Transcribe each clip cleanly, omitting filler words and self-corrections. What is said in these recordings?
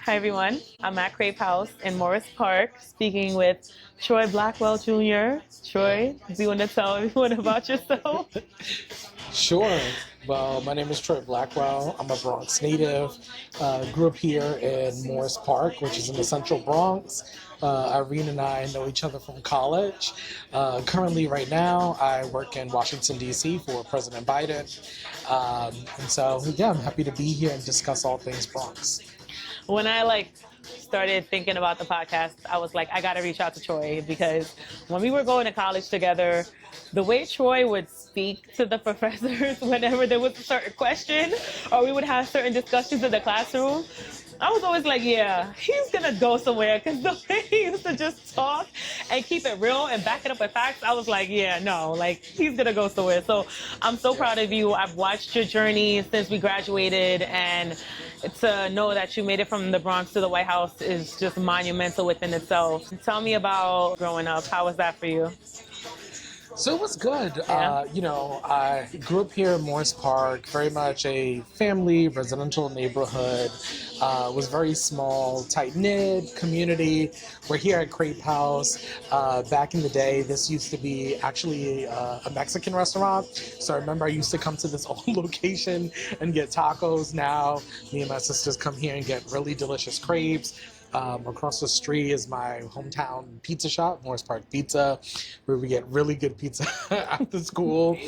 Hi everyone, I'm at Crepe House in Morris Park speaking with Troy Blackwell Jr. Troy, do you want to tell everyone about yourself? Sure. Well, my name is Troy Blackwell. I'm a Bronx native. Grew up here in Morris Park, which is in the central Bronx. Irene and I know each other from college. Currently, right now, I work in Washington, D.C. for President Biden. I'm happy to be here and discuss all things Bronx. When I started thinking about the podcast, I was like, I got to reach out to Troy because when we were going to college together, the way Troy would speak to the professors whenever there was a certain question or we would have certain discussions in the classroom, I was always like, yeah, he's going to go somewhere, because the way he used to just talk and keep it real and back it up with facts, I was like, yeah, no, he's going to go somewhere. So I'm so proud of you. I've watched your journey since we graduated, and to know that you made it from the Bronx to the White House is just monumental within itself. Tell me about growing up. How was that for you? So it was good. Yeah. I grew up here in Morris Park, very much a family residential neighborhood. Was very small, tight-knit community. We're here at Crepe House. Back in the day, this used to be actually a Mexican restaurant. So I remember I used to come to this old location and get tacos. Now, me and my sisters come here and get really delicious crepes. Across the street is my hometown pizza shop, Morris Park Pizza, where we get really good pizza after school.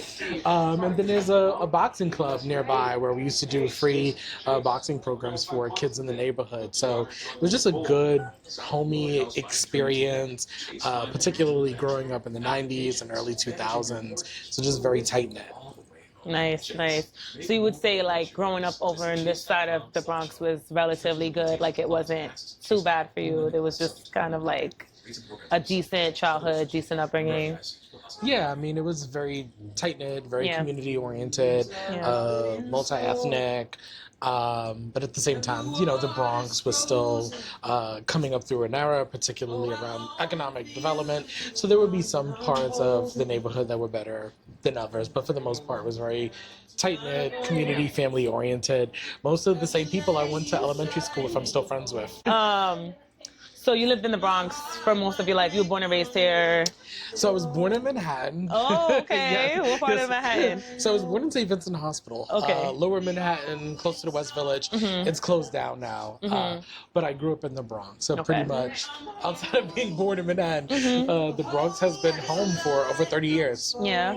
And then there's a boxing club nearby where we used to do free boxing programs for kids in the neighborhood. So it was just a good, homey experience, particularly growing up in the 90s and early 2000s. So just very tight-knit. Nice. So you would say growing up over in this side of the Bronx was relatively good, it wasn't too bad for you. It was just kind of a decent childhood, decent upbringing. Yeah, I mean, it was very tight-knit, very community-oriented, multi-ethnic. But at the same time, the Bronx was still coming up through an era, particularly around economic development. So there would be some parts of the neighborhood that were better than others, but for the most part, it was very tight-knit, community, family-oriented. Most of the same people I went to elementary school with, I'm still friends with. So you lived in the Bronx for most of your life. You were born and raised here. So I was born in Manhattan. Oh, okay. Yes. What part of Manhattan? So I was born in St. Vincent Hospital. Okay. Lower Manhattan, close to the West Village. Mm-hmm. It's closed down now. Mm-hmm. But I grew up in the Bronx. So pretty much, outside of being born in Manhattan, the Bronx has been home for over 30 years. Yeah.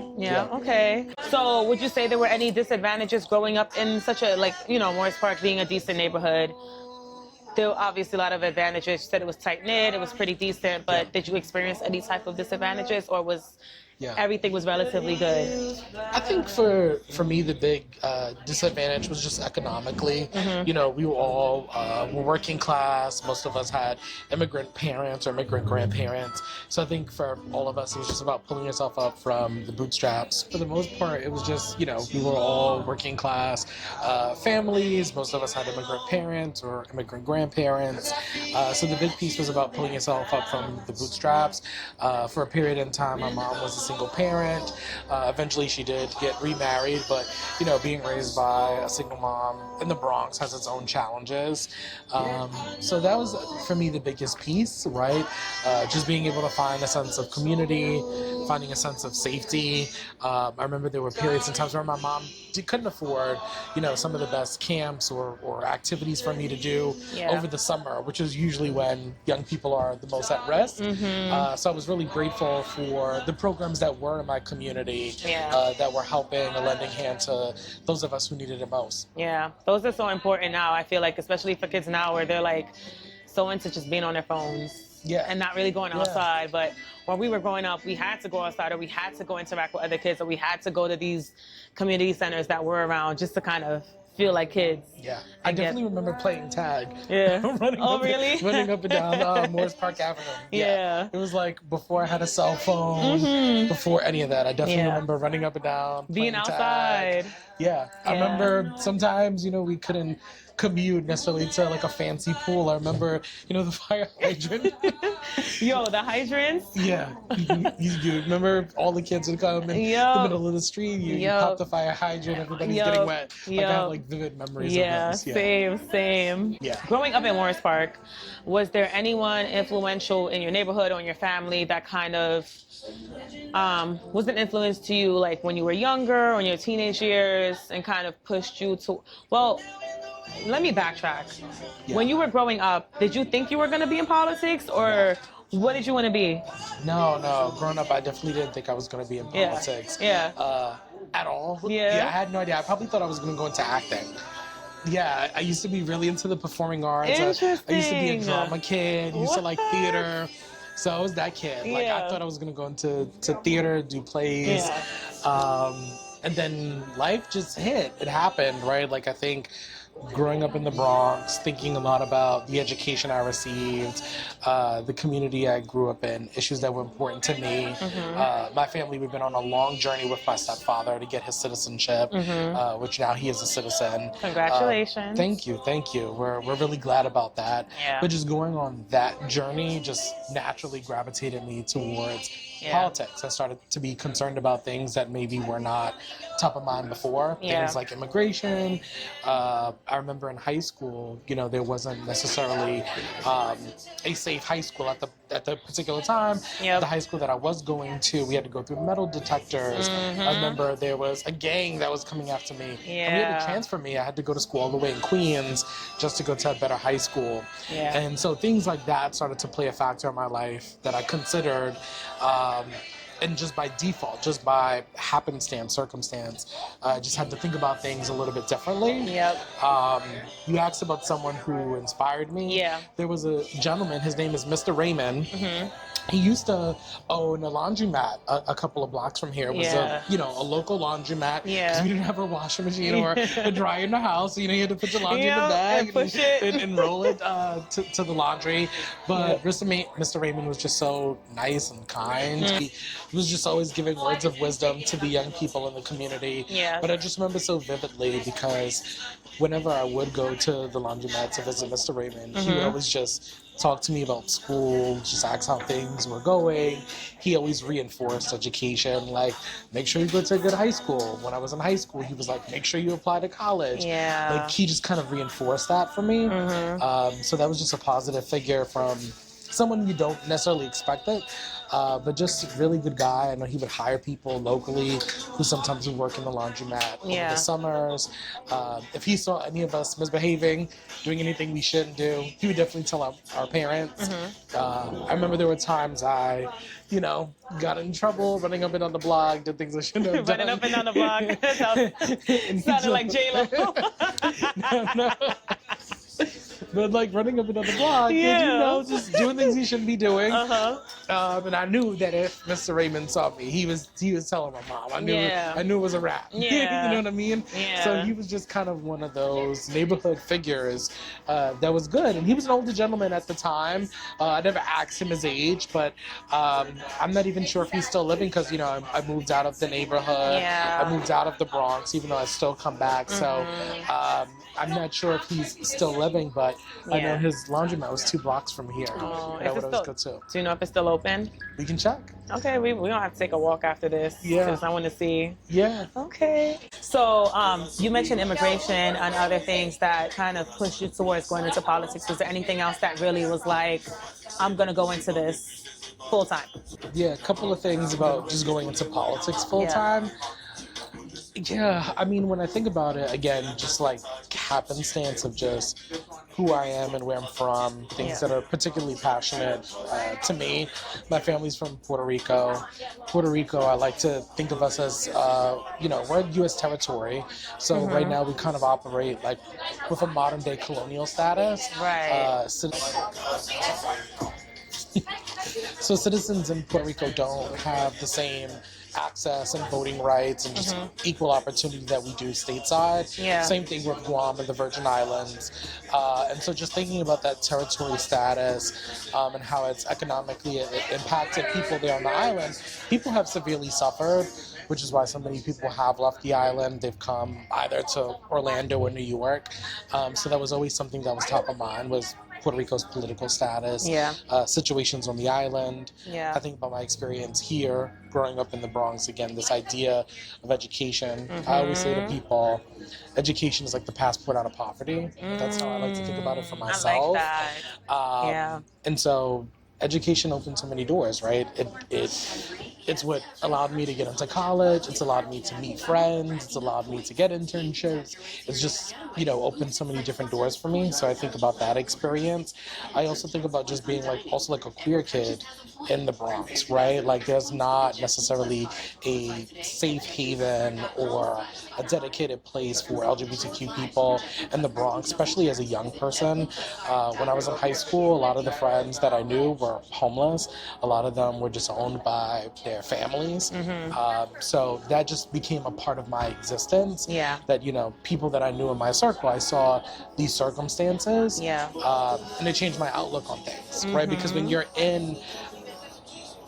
Okay. So would you say there were any disadvantages growing up in such a, Morris Park being a decent neighborhood? There were obviously a lot of advantages. You said it was tight-knit, it was pretty decent, but did you experience any type of disadvantages, or was everything was relatively good? I think for me, the big disadvantage was just economically. Mm-hmm. We were all were working class. Most of us had immigrant parents or immigrant grandparents. So I think for all of us, it was just about pulling yourself up from the bootstraps. For the most part, it was just, we were all working class families. Most of us had immigrant parents or immigrant grandparents. So the big piece was about pulling yourself up from the bootstraps. For a period in time, my mom was a single parent. Eventually she did get remarried, but being raised by a single mom in the Bronx has its own challenges. So that was for me the biggest piece, right? Just being able to find a sense of community, finding a sense of safety. I remember there were periods and times where my mom couldn't afford, some of the best camps or activities for me to do over the summer, which is usually when young people are the most at risk. Mm-hmm. So I was really grateful for the programs that were in my community that were helping a lending hand to those of us who needed it most. Yeah, those are so important now. I feel especially for kids now where they're so into just being on their phones. Yeah. And not really going outside. But when we were growing up, we had to go outside, or we had to go interact with other kids, or we had to go to these community centers that were around just to kind of feel like kids. Yeah. I definitely remember playing tag. Yeah. running up and down Morris Park Avenue. Yeah. It was before I had a cell phone, before any of that. I definitely remember running up and down, being outside. Tag. Yeah. I remember sometimes, we couldn't commute necessarily to like a fancy pool. I remember, the fire hydrant. Yo, the hydrants. Yeah, you remember all the kids would come in the middle of the street. You pop the fire hydrant, everybody's getting wet. Like I have like vivid memories of those. Yeah, same. Yeah. Growing up in Morris Park, was there anyone influential in your neighborhood or in your family that kind of was an influence to you, like when you were younger or in your teenage years, and kind of pushed you to? Well, let me backtrack. Yeah. When you were growing up, did you think you were going to be in politics, or what did you want to be? No. Growing up, I definitely didn't think I was going to be in politics. Yeah. At all. Yeah. I had no idea. I probably thought I was going to go into acting. Yeah, I used to be really into the performing arts. Interesting. I used to be a drama kid. Used to like theater. So I was that kid. Like Yeah. I thought I was gonna go into theater, do plays. Yeah. And then life just hit. It happened, right? Like I think growing up in the Bronx, thinking a lot about the education I received, the community I grew up in, issues that were important to me. My family, we've been on a long journey with my stepfather to get his citizenship, which now he is a citizen. Congratulations. Thank you. We're really glad about that. Yeah. But just going on that journey just naturally gravitated me towards politics. I started to be concerned about things that maybe were not top of mind before. Things like immigration. I remember in high school, there wasn't necessarily a safe high school at the particular time. The high school that I was going to, we had to go through metal detectors. I remember there was a gang that was coming after me. And we had to transfer me. I had to go to school all the way in Queens just to go to a better high school. And so things like that started to play a factor in my life that I considered. And just by default, just by happenstance, circumstance, I just had to think about things a little bit differently. You asked about someone who inspired me. There was a gentleman, his name is Mr. Raymond. He used to own a laundromat a couple of blocks from here. It was a local laundromat because we didn't have a washing machine or a dryer in the house. So, you had to put your laundry in the bag and roll it to the laundry. But Mr. Raymond was just so nice and kind. He was just always giving words of wisdom to the young people in the community. But I just remember so vividly because whenever I would go to the laundromat to visit Mr. Raymond, he would always just talk to me about school, just ask how things were going. He always reinforced education, like, make sure you go to a good high school. When I was in high school, he was like, make sure you apply to college. Like, he just kind of reinforced that for me. So that was just a positive figure from someone you don't necessarily expect it, but just a really good guy. I know he would hire people locally who sometimes would work in the laundromat over the summers. If he saw any of us misbehaving, doing anything we shouldn't do, he would definitely tell our parents. I remember there were times I, got in trouble, running up and down the block, did things I shouldn't have done. Running up and down the block. Sounded like J-Lo. No. But like running up and down the block, and, just doing things he shouldn't be doing. And I knew that if Mr. Raymond saw me, he was telling my mom. I knew it was a rap. You know what I mean? So he was just kind of one of those neighborhood figures that was good. And he was an older gentleman at the time. I never asked him his age, but I'm not even sure if he's still living because I moved out of the neighborhood. I moved out of the Bronx, even though I still come back. So I'm not sure if he's still living, but I know his laundromat was 2 blocks from here. That was good too. Do you know if it's still open? We can check. Okay, we don't have to take a walk after this. Because I want to see. Okay. So you mentioned immigration and other things that kind of pushed you towards going into politics. Was there anything else that really was like, I'm going to go into this full time? Yeah, a couple of things about just going into politics full time. Yeah, I mean, when I think about it, again, just like happenstance of just who I am and where I'm from, things that are particularly passionate to me. My family's from Puerto Rico. Puerto Rico, I like to think of us as, we're U.S. territory. So right now we kind of operate like with a modern day colonial status. So citizens in Puerto Rico don't have the same access and voting rights and just equal opportunity that we do stateside. Same thing with Guam and the Virgin Islands. And so just thinking about that territory status and how it's economically impacted people there on the island, people have severely suffered which is why so many people have left the island. They've come either to Orlando or New York. So that was always something that was top of mind, was Puerto Rico's political status, situations on the island. I think about my experience here, growing up in the Bronx, again, this idea of education. I always say to people, education is like the passport out of poverty. That's how I like to think about it for myself. I like that. And so education opened so many doors, right? It's what allowed me to get into college. It's allowed me to meet friends. It's allowed me to get internships. It's just, opened so many different doors for me. So I think about that experience. I also think about just being like a queer kid in the Bronx, right? Like there's not necessarily a safe haven or a dedicated place for LGBTQ people in the Bronx, especially as a young person. When I was in high school, a lot of the friends that I knew were homeless. A lot of them were just owned by their families. So that just became a part of my existence. That, people that I knew in my circle, I saw these circumstances. And it changed my outlook on things, right? Because when you're in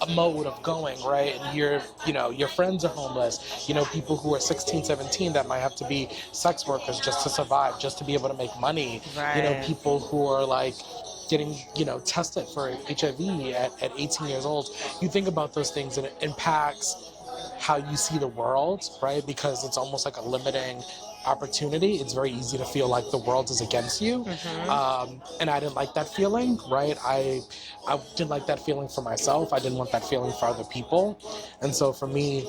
a mode of going, right, and your friends are homeless, people who are 16, 17 that might have to be sex workers just to survive, just to be able to make money, people who are like getting, tested for HIV at 18 years old. You think about those things and it impacts how you see the world, right? Because it's almost like a limiting opportunity. It's very easy to feel like the world is against you. And I didn't like that feeling, right? I didn't like that feeling for myself. I didn't want that feeling for other people. And so for me,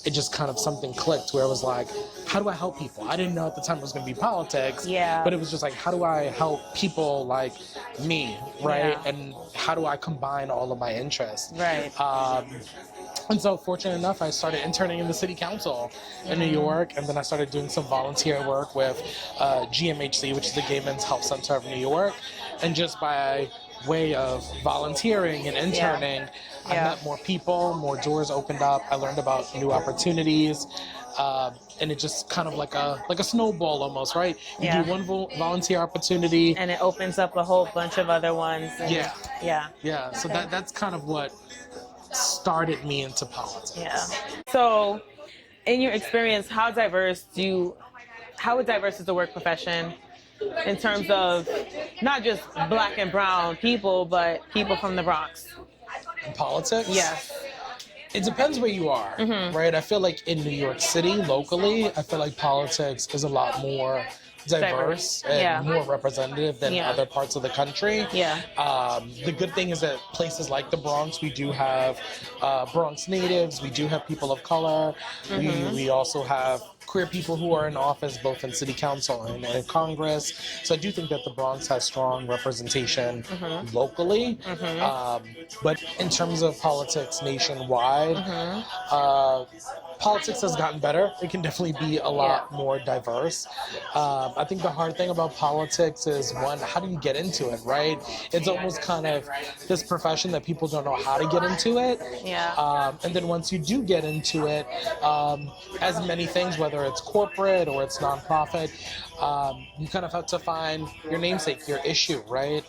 it just kind of something clicked where it was like, how do I help people? I didn't know at the time it was going to be politics, but it was just like, how do I help people like me, right? And how do I combine all of my interests? And so fortunate enough, I started interning in the city council in New York, and then I started doing some volunteer work with GMHC, which is the Gay Men's Health Center of New York. And just by way of volunteering and interning, I met more people, more doors opened up. I learned about new opportunities. And it just kind of like a snowball almost, right? You do one volunteer opportunity, and it opens up a whole bunch of other ones. And So that's kind of what started me into politics. So in your experience, how diverse is the work profession in terms of not just black and brown people, but people from the Bronx? In politics? It depends where you are, right? I feel like in New York City, locally, I feel like politics is a lot more diverse and more representative than other parts of the country. The good thing is that places like the Bronx, we do have Bronx natives, we do have people of color, we also have queer people who are in office both in city council and in Congress. So I do think that the Bronx has strong representation locally. But in terms of politics nationwide, politics has gotten better. It can definitely be a lot more diverse. I think the hard thing about politics is, one, how do you get into it, right? It's almost kind of this profession that people don't know how to get into it. And then once you do get into it, as many things, whether it's corporate or it's nonprofit, you kind of have to find your namesake, your issue, right?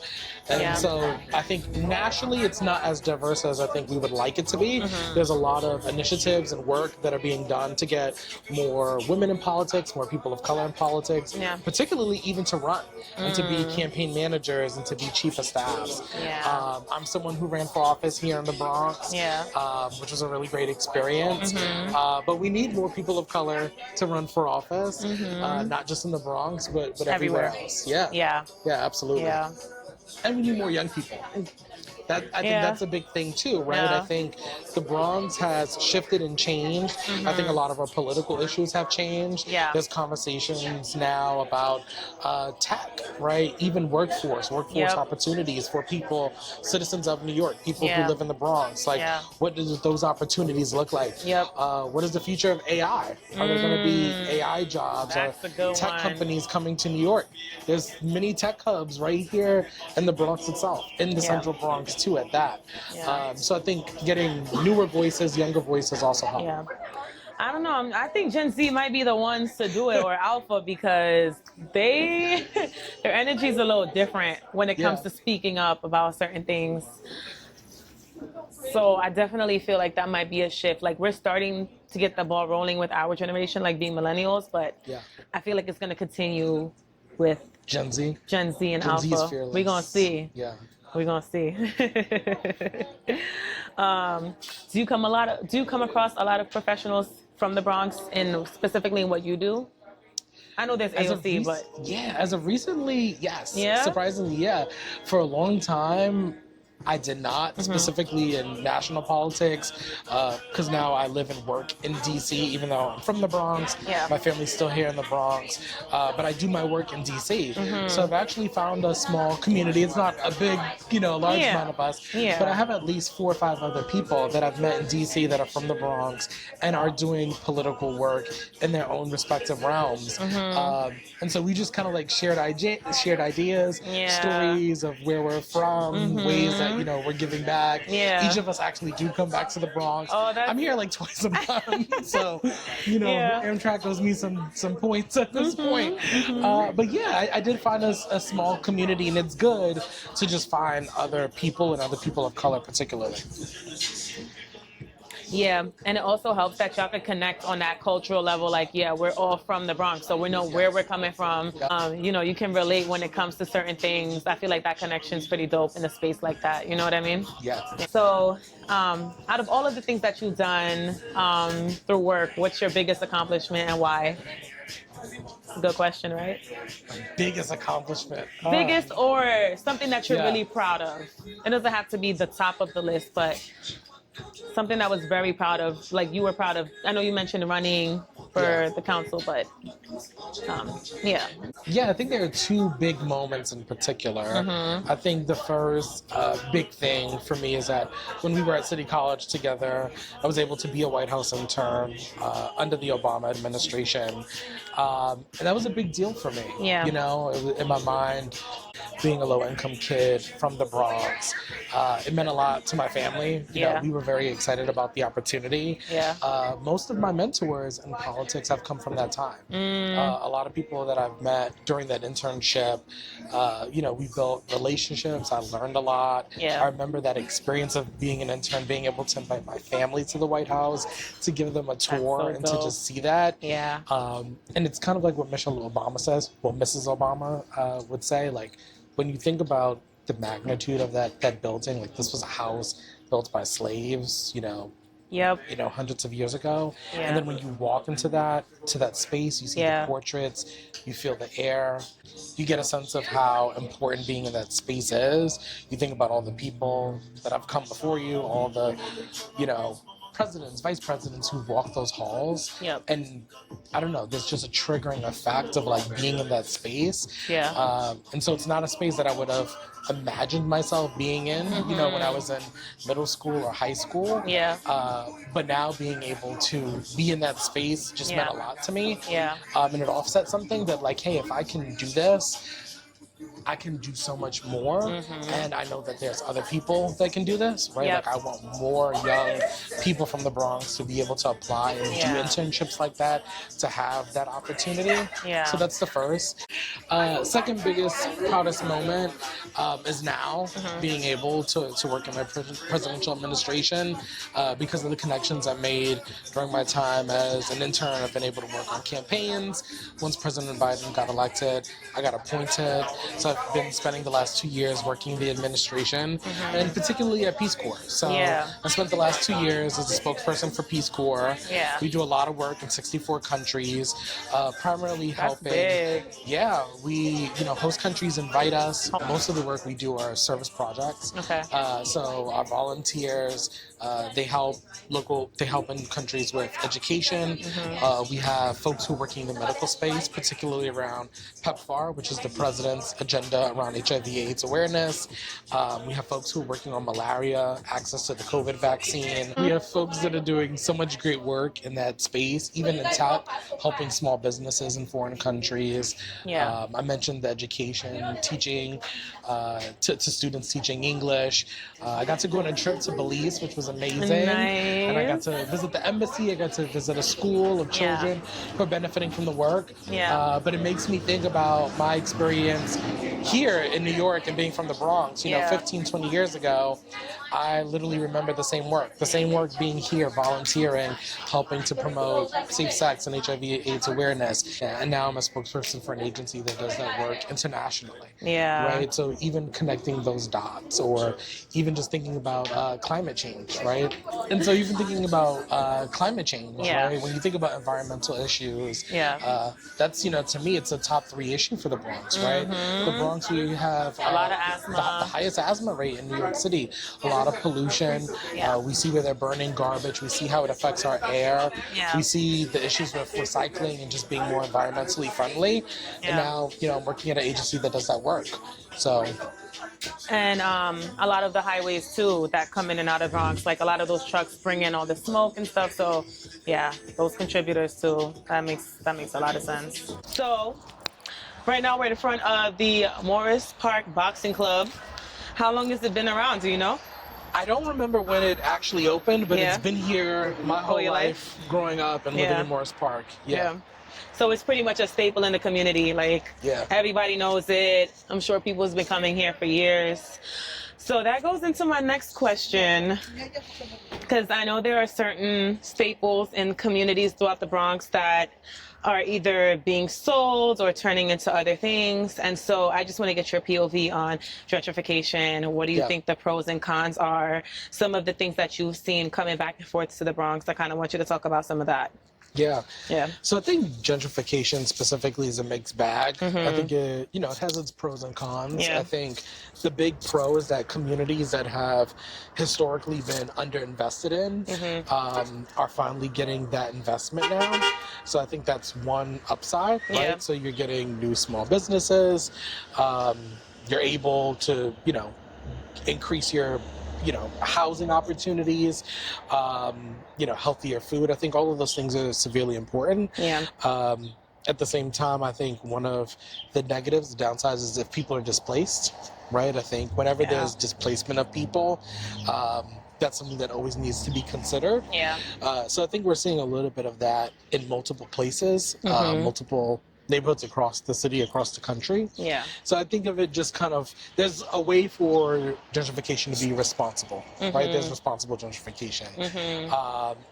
And so I think nationally it's not as diverse as I think we would like it to be. There's a lot of initiatives and work that are being done to get more women in politics, more people of color in politics, particularly even to run and to be campaign managers and to be chief of staffs. I'm someone who ran for office here in the Bronx, which was a really great experience. But we need more people of color to run for office, not just in the Bronx, but everywhere else. Absolutely. And we need more young people. I think that's a big thing too, right? I think the Bronx has shifted and changed. I think a lot of our political issues have changed. There's conversations now about tech, right? Even workforce opportunities for people, citizens of New York, people who live in the Bronx. Like, what do those opportunities look like? What is the future of AI? Are there going to be AI jobs or tech companies coming to New York? There's many tech hubs right here in the Bronx itself, in the Central Bronx too, at that. So I think getting newer voices, younger voices also help. I don't know. I think Gen Z might be the ones to do it, or Alpha, because their energy is a little different when it comes to speaking up about certain things. So I definitely feel like that might be a shift. Like we're starting to get the ball rolling with our generation, like being millennials, but Yeah. I feel like it's going to continue with Gen Z. Gen Z and Gen Z is Alpha. fearless. We're going to see. Yeah. We're going to see. Do you come across a lot of professionals from the Bronx and specifically in what you do? I know there's AOC, but yeah, as of recently, yes. Yeah? Surprisingly, yeah. For a long time, I did not, specifically in national politics, because now I live and work in DC, even though I'm from the Bronx. Yeah. My family's still here in the Bronx, but I do my work in DC. So I've actually found a small community. It's not a big, large Yeah. amount of us, Yeah. but I have at least 4 or 5 other people that I've met in DC that are from the Bronx and are doing political work in their own respective realms. And so we just kind of like shared ideas, Yeah. stories of where we're from, ways that we're giving back. Yeah. Each of us actually do come back to the Bronx. Oh, that's... I'm here like twice a month, so Yeah. Amtrak owes me some points at this point. But yeah, I did find a small community, and it's good to just find other people and other people of color, particularly. Yeah, and it also helps that y'all can connect on that cultural level. Like, yeah, we're all from the Bronx, so we know where we're coming from. You can relate when it comes to certain things. I feel like that connection's pretty dope in a space like that. You know what I mean? Yeah. So, out of all of the things that you've done through work, what's your biggest accomplishment and why? Good question, right? Biggest accomplishment. Biggest or something that you're Yeah. really proud of. It doesn't have to be the top of the list, but something that was very proud of, like you were proud of. I know you mentioned running for the council, but yeah. Yeah, I think there are 2 big moments in particular. I think the first big thing for me is that when we were at City College together, I was able to be a White House intern under the Obama administration. And that was a big deal for me. Yeah. It was, in my mind, being a low-income kid from the Bronx, it meant a lot to my family. We were very excited about the opportunity. Yeah. Most of my mentors in politics have come from that time. A lot of people that I've met during that internship, we built relationships. I learned a lot. Yeah. I remember that experience of being an intern, being able to invite my family to the White House, to give them a tour so and dope. to just see that. Yeah. And it's kind of like what Michelle Obama says, what Mrs. Obama would say, like, when you think about the magnitude of that building, like this was a house built by slaves, Yep. hundreds of years ago. Yeah. And then when you walk into that space, you see the portraits, you feel the air, you get a sense of how important being in that space is. You think about all the people that have come before you, all the, presidents, vice presidents who've walked those halls. Yep. And I don't know, there's just a triggering effect of like being in that space. Yeah. And so it's not a space that I would have imagined myself being in, when I was in middle school or high school. Yeah. But now being able to be in that space just meant a lot to me. Yeah. And it offset something that like, hey, if I can do this, I can do so much more, and I know that there's other people that can do this, right? Yep. Like I want more young people from the Bronx to be able to apply and do internships like that, to have that opportunity. Yeah. So that's the first. Second biggest, proudest moment is now being able to work in my presidential administration because of the connections I made during my time as an intern. I've been able to work on campaigns. Once President Biden got elected, I got appointed. So I've been spending the last 2 years working in the administration, and particularly at Peace Corps. So I spent the last 2 years as a spokesperson for Peace Corps. Yeah. We do a lot of work in 64 countries, primarily helping. Big. Yeah, we, host countries invite us. Most of the work we do are service projects. Okay. So our volunteers, they help in countries with education. We have folks who are working in the medical space, particularly around PEPFAR, which is the president's agenda around HIV/AIDS awareness. We have folks who are working on malaria, access to the COVID vaccine. We have folks that are doing so much great work in that space, even in tech, helping small businesses in foreign countries. Yeah. I mentioned the education, teaching to students, teaching English. I got to go on a trip to Belize, which was amazing. Nice. And I got to visit the embassy. I got to visit a school of children who are benefiting from the work. Yeah. But it makes me think about my experience here in New York and being from the Bronx, you know, Yeah. 15, 20 years ago, I literally remember the same work being here, volunteering, helping to promote safe sex and HIV/AIDS awareness. And now I'm a spokesperson for an agency that does that work internationally. Yeah. Right. So even connecting those dots, or even just thinking about climate change, right? And so even thinking about climate change, Yeah. right? When you think about environmental issues, Yeah. that's, you know, to me, it's a top 3 issue for the Bronx, right? The Bronx, we have A lot of asthma. the highest asthma rate in New York City. A lot of pollution. Yeah. We see where they're burning garbage. We see how it affects our air. Yeah. We see the issues with recycling and just being more environmentally friendly. Yeah. And now, you know, I'm working at an agency that does that work. So, And a lot of the highways too that come in and out of Bronx, like a lot of those trucks bring in all the smoke and stuff. So yeah, those contributors too. That makes a lot of sense. So right now we're in front of the Morris Park Boxing Club. How long has it been around? Do you know? I don't remember when it actually opened, but Yeah. it's been here my whole your life, growing up and living Yeah. in Morris Park. Yeah. So it's pretty much a staple in the community. Like Yeah. everybody knows it. I'm sure people have been coming here for years. So that goes into my next question, because I know there are certain staples in communities throughout the Bronx that are either being sold or turning into other things. And so I just want to get your POV on gentrification. What do you Yeah. think the pros and cons are? Some of the things that you've seen coming back and forth to the Bronx. I kind of want you to talk about some of that. Yeah. Yeah. So I think gentrification specifically is a mixed bag. I think it, you know, it has its pros and cons. Yeah. I think the big pro is that communities that have historically been underinvested in are finally getting that investment now. So I think that's one upside, right? Yeah. So you're getting new small businesses. You're able to, you know, increase your, you know, housing opportunities, you know, healthier food. I think all of those things are severely important. Yeah. At the same time, I think one of the negatives, the downsides, is if people are displaced, right? I think whenever Yeah. there's displacement of people, that's something that always needs to be considered. Yeah. So I think we're seeing a little bit of that in multiple places, multiple neighborhoods across the city, across the country. Yeah. So I think of it just kind of, there's a way for gentrification to be responsible, right? There's responsible gentrification.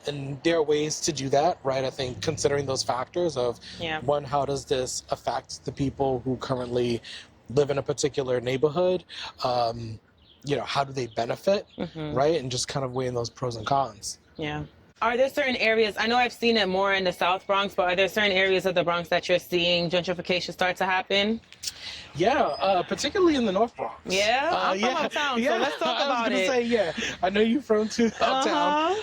And there are ways to do that, right? I think considering those factors of, Yeah. one, how does this affect the people who currently live in a particular neighborhood? You know, how do they benefit, right? And just kind of weighing those pros and cons. Yeah. Are there certain areas, I know I've seen it more in the South Bronx, but are there certain areas of the Bronx that you're seeing gentrification start to happen? Yeah, particularly in the North Bronx. Yeah? I'm from uptown, so let's talk I about was gonna it. say, yeah, I know you're from uptown.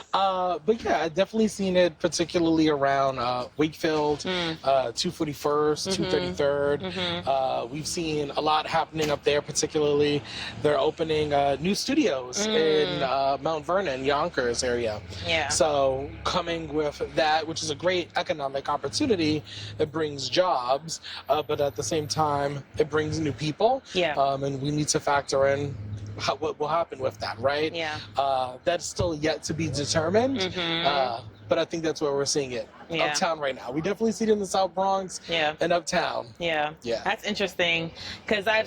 But yeah, I've definitely seen it particularly around Wakefield, 241st, 233rd. We've seen a lot happening up there, particularly. They're opening new studios in Mount Vernon, Yonkers area. Yeah. So coming with that, which is a great economic opportunity, it brings jobs, but at the same time, it brings new people. Yeah. And we need to factor in what will happen with that, right? Yeah. That's still yet to be determined. But I think that's where we're seeing it. Yeah. Uptown right now. We definitely see it in the South Bronx Yeah. and uptown. Yeah. Yeah. That's interesting, because I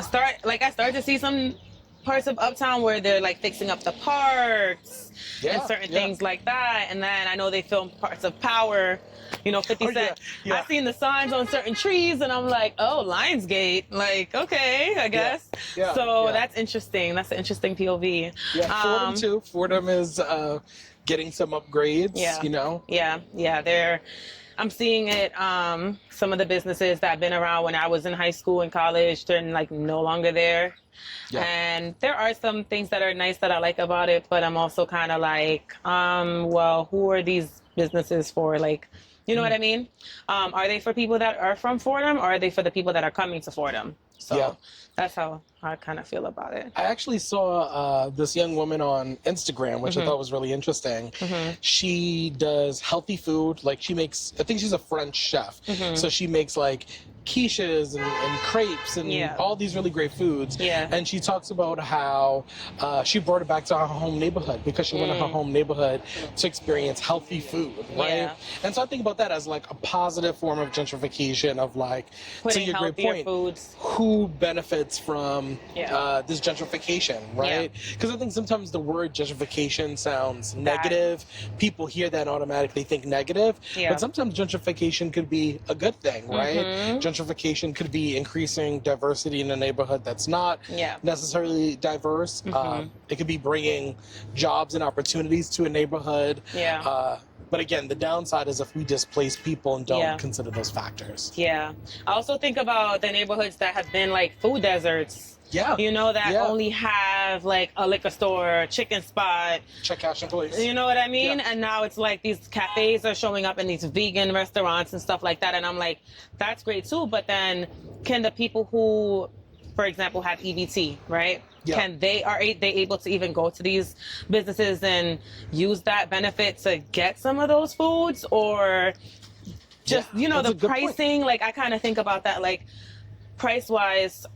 started to see some parts of uptown where they're like fixing up the parks and certain things like that. And then I know they filmed parts of Power, you know, 50 Cent. yeah. I've seen the signs on certain trees and I'm like, oh, Lionsgate. Like, okay, I guess. Yeah. So Yeah. that's interesting. That's an interesting POV. Yeah, Fordham too. Fordham is getting some upgrades, Yeah. you know? Yeah. I'm seeing it. Some of the businesses that have been around when I was in high school and college, they're like no longer there. Yeah. And there are some things that are nice that I like about it, but I'm also kind of like, well, who are these businesses for? Like, you know what I mean? Are they for people that are from Fordham, or are they for the people that are coming to Fordham? So, Yeah. That's how I kind of feel about it. I actually saw this young woman on Instagram, which I thought was really interesting. She does healthy food. Like she makes, I think she's a French chef. So she makes like quiches and crepes and all these really great foods. And she talks about how she brought it back to her home neighborhood because she went to her home neighborhood to experience healthy food, right? And so I think about that as like a positive form of gentrification of like, putting to your great point, foods. who benefits from this gentrification, right? Because I think sometimes the word gentrification sounds negative. People hear that and automatically think negative. But sometimes gentrification could be a good thing, right? Gentrification could be increasing diversity in a neighborhood that's not necessarily diverse. It could be bringing jobs and opportunities to a neighborhood. But again, the downside is if we displace people and don't consider those factors. I also think about the neighborhoods that have been like food deserts. You know, that only have like a liquor store, chicken spot. Check cash and police. You know what I mean? And now it's like these cafes are showing up in these vegan restaurants and stuff like that. And I'm like, that's great too. But then can the people who, for example, have EBT, right? Can are they able to even go to these businesses and use that benefit to get some of those foods? Or just, you know, the pricing, like I kind of think about that, like price-wise,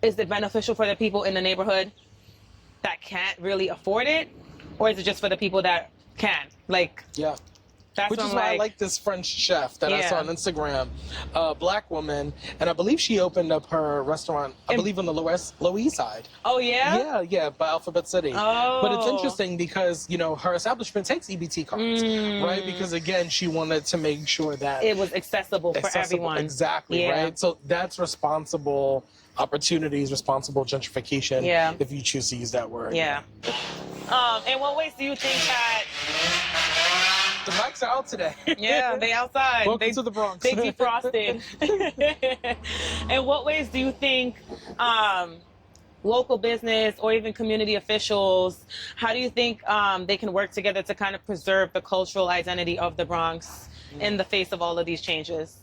is it beneficial for the people in the neighborhood that can't really afford it? Or is it just for the people that can? Like, that's which is why I like this French chef that I saw on Instagram, black woman, and I believe she opened up her restaurant, I believe on the Lower East Side. Oh, yeah? Yeah, by Alphabet City. But it's interesting because, you know, her establishment takes EBT cards, right? Because, again, she wanted to make sure that it was accessible for everyone. Exactly, right? So that's responsible opportunities, responsible gentrification, if you choose to use that word. In what ways do you think that... The mics are out today. They outside. Welcome to the Bronx. They defrosted. In what ways do you think local business or even community officials, how do you think they can work together to kind of preserve the cultural identity of the Bronx in the face of all of these changes?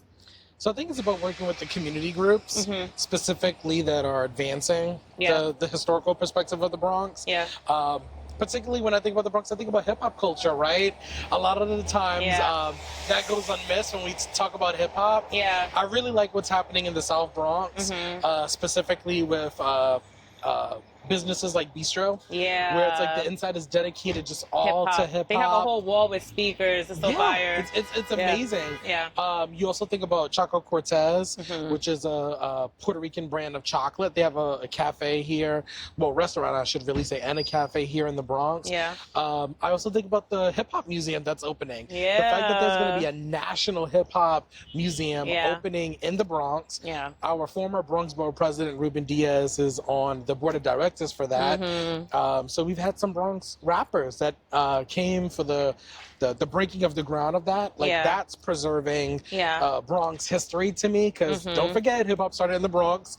So I think it's about working with the community groups, specifically that are advancing the historical perspective of the Bronx. Particularly when I think about the Bronx, I think about hip-hop culture, right? A lot of the times that goes unmissed when we talk about hip-hop. I really like what's happening in the South Bronx, specifically with businesses like Bistro, where it's like the inside is dedicated just all to hip-hop. They have a whole wall with speakers. It's so fire. It's amazing. You also think about Choco Cortez, which is a Puerto Rican brand of chocolate. They have a cafe here, well, restaurant I should really say, and a cafe here in the Bronx. I also think about the hip-hop museum that's opening. The fact that there's going to be a national hip-hop museum opening in the Bronx. Our former Bronx Borough President, Ruben Diaz, is on the board of directors for that. So we've had some Bronx rappers that came for the breaking of the ground of that. Like that's preserving Bronx history to me, because don't forget, hip hop started in the Bronx.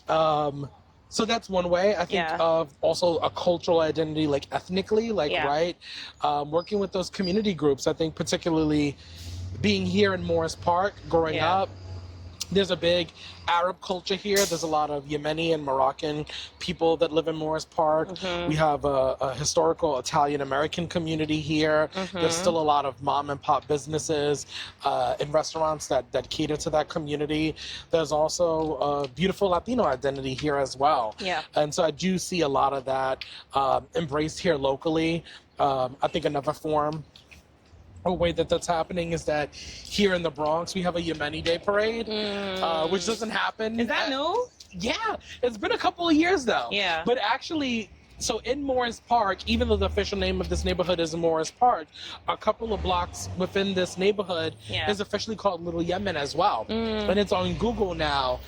So that's one way. I think of also a cultural identity, like ethnically, like working with those community groups. I think particularly being here in Morris Park, growing up, there's a big Arab culture here. There's a lot of Yemeni and Moroccan people that live in Morris Park. We have a historical Italian-American community here. There's still a lot of mom and pop businesses and restaurants that cater to that community. There's also a beautiful Latino identity here as well. And so I do see a lot of that embraced here locally. I think another form, a way that's happening is that here in the Bronx we have a Yemeni Day parade, which doesn't happen. Is that new? Yeah, it's been a couple of years though. But actually, so in Morris Park, even though the official name of this neighborhood is Morris Park, a couple of blocks within this neighborhood is officially called Little Yemen as well. And it's on Google now.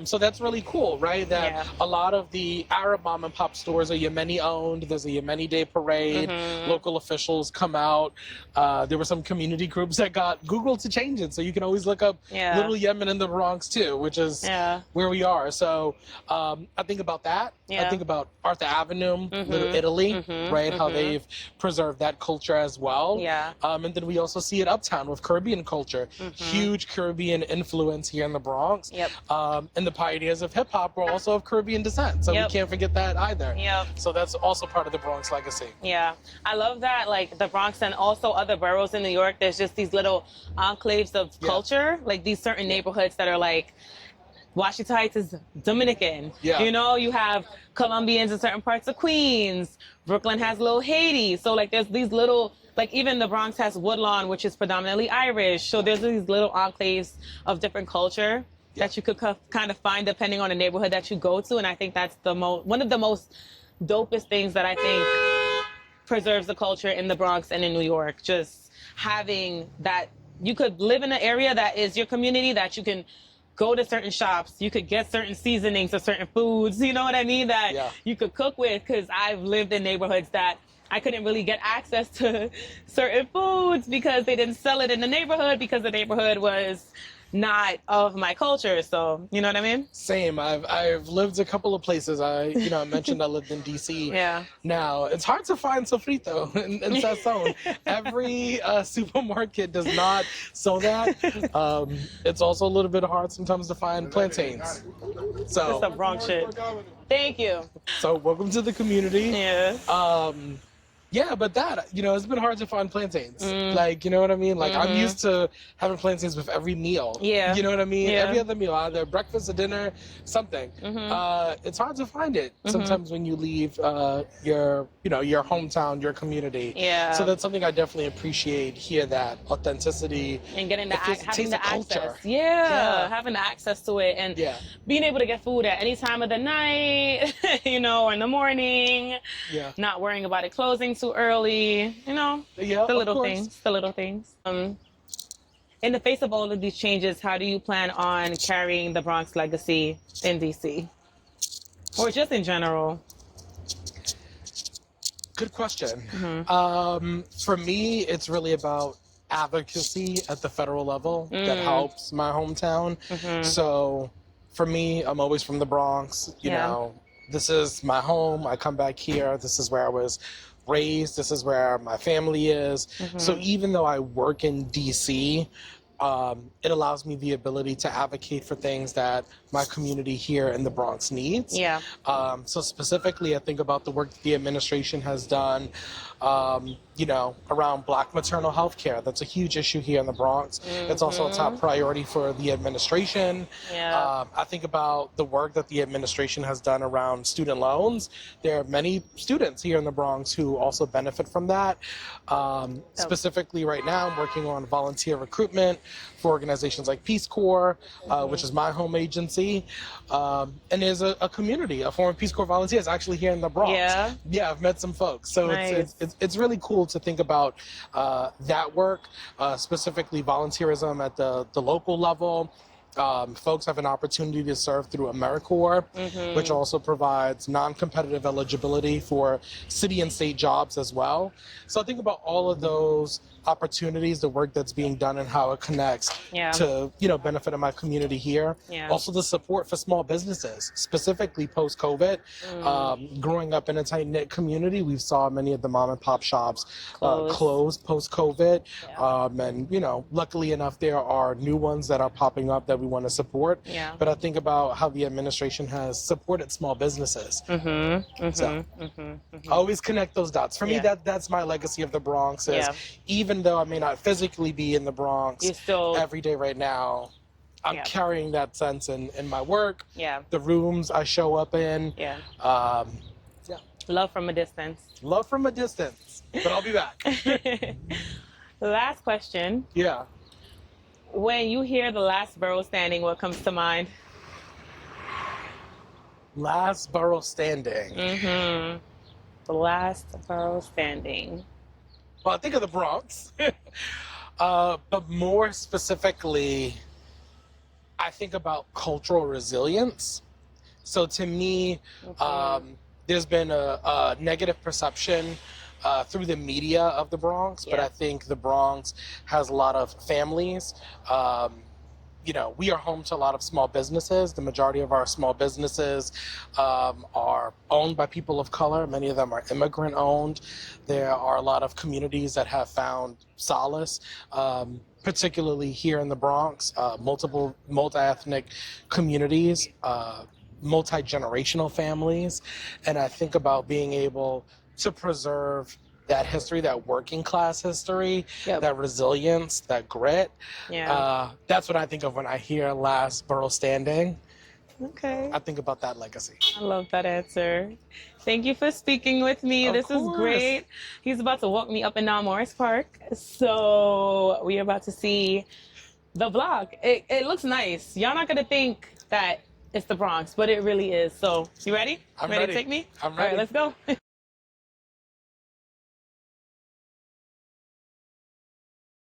So that's really cool, right? That a lot of the Arab mom and pop stores are Yemeni owned. There's a Yemeni Day parade. Local officials come out. There were some community groups that got Google to change it. So you can always look up Little Yemen in the Bronx too, which is where we are. So I think about that. I think about Arthur Avenue Avenue, Little Italy, right? How they've preserved that culture as well. Yeah. And then we also see it uptown with Caribbean culture. Huge Caribbean influence here in the Bronx. Yep. And the pioneers of hip hop were also of Caribbean descent. So we can't forget that either. Yep. So that's also part of the Bronx legacy. Yeah. I love that, like, the Bronx and also other boroughs in New York, there's just these little enclaves of culture, like these certain neighborhoods that are like, Washington Heights is Dominican. Yeah. You know, you have Colombians in certain parts of Queens. Brooklyn has Little Haiti. So, like, there's these little, like, even the Bronx has Woodlawn, which is predominantly Irish. So there's these little enclaves of different culture that you could kind of find depending on the neighborhood that you go to. And I think that's one of the most dopest things that I think preserves the culture in the Bronx and in New York. Just having that, you could live in an area that is your community, that you can go to certain shops, you could get certain seasonings or certain foods, you know what I mean, that you could cook with, because I've lived in neighborhoods that I couldn't really get access to certain foods because they didn't sell it in the neighborhood because the neighborhood was not of my culture. So, you know what I mean? Same. I've lived a couple of places. I mentioned I lived in DC. Yeah. Now, it's hard to find sofrito in Sazón. Every supermarket does not sell that. It's also a little bit hard sometimes to find plantains. So, that's some Bronx shit. Thank you. So, welcome to the community. Yeah. Yeah, but that, it's been hard to find plantains. Like, you know what I mean? Like, I'm used to having plantains with every meal. Yeah. You know what I mean? Yeah. Every other meal, either breakfast or dinner, something. It's hard to find it sometimes when you leave your hometown, your community. Yeah. So that's something I definitely appreciate here, that authenticity. And getting having the culture. access. Yeah. Having the access to it. And being able to get food at any time of the night, or in the morning. Yeah. Not worrying about it closing too early, Yeah, the little things. The little things. In the face of all of these changes, how do you plan on carrying the Bronx legacy in DC? Or just in general? Good question. For me, it's really about advocacy at the federal level that helps my hometown. So for me, I'm always from the Bronx. You know, this is my home. I come back here. This is where I was raised. This is where my family is. So even though I work in DC, it allows me the ability to advocate for things that my community here in the Bronx needs. Yeah. So specifically, I think about the work that the administration has done, around Black maternal health care. That's a huge issue here in the Bronx. It's also a top priority for the administration. Yeah. I think about the work that the administration has done around student loans. There are many students here in the Bronx who also benefit from that. Specifically right now, I'm working on volunteer recruitment for organizations like Peace Corps, which is my home agency. And there's a community of former Peace Corps volunteers actually here in the Bronx. Yeah, I've met some folks. So nice. it's really cool to think about that work, specifically volunteerism at the local level. Folks have an opportunity to serve through AmeriCorps, which also provides non-competitive eligibility for city and state jobs as well. So I think about all of those opportunities, the work that's being done and how it connects to, benefit of my community here. Also the support for small businesses, specifically post-COVID. Growing up in a tight-knit community, we saw many of the mom and pop shops close post-COVID. And, luckily enough, there are new ones that are popping up that we want to support. But I think about how the administration has supported small businesses. So always connect those dots. For me, that's my legacy of the Bronx is even though I may not physically be in the Bronx every day right now, I'm carrying that sense in my work, the rooms I show up in. Love from a distance. Love from a distance, but I'll be back. Last question. Yeah. When you hear the Last Borough Standing, what comes to mind? Last Borough Standing. The Last Borough Standing. Well, I think of the Bronx, but more specifically, I think about cultural resilience. So to me, there's been a negative perception through the media of the Bronx, but I think the Bronx has a lot of families, we are home to a lot of small businesses. The majority of our small businesses are owned by people of color. Many of them are immigrant owned. There are a lot of communities that have found solace, particularly here in the Bronx, multiple multi-ethnic communities, multi-generational families. And I think about being able to preserve that history, that working class history, that resilience, that grit. That's what I think of when I hear Last Borough Standing. Okay. I think about that legacy. I love that answer. Thank you for speaking with me. This is great. He's about to walk me up and down Morris Park. So we're about to see the block. It looks nice. Y'all not going to think that it's the Bronx, but it really is. So you ready? I'm ready ready to take me? I'm ready. All right, let's go.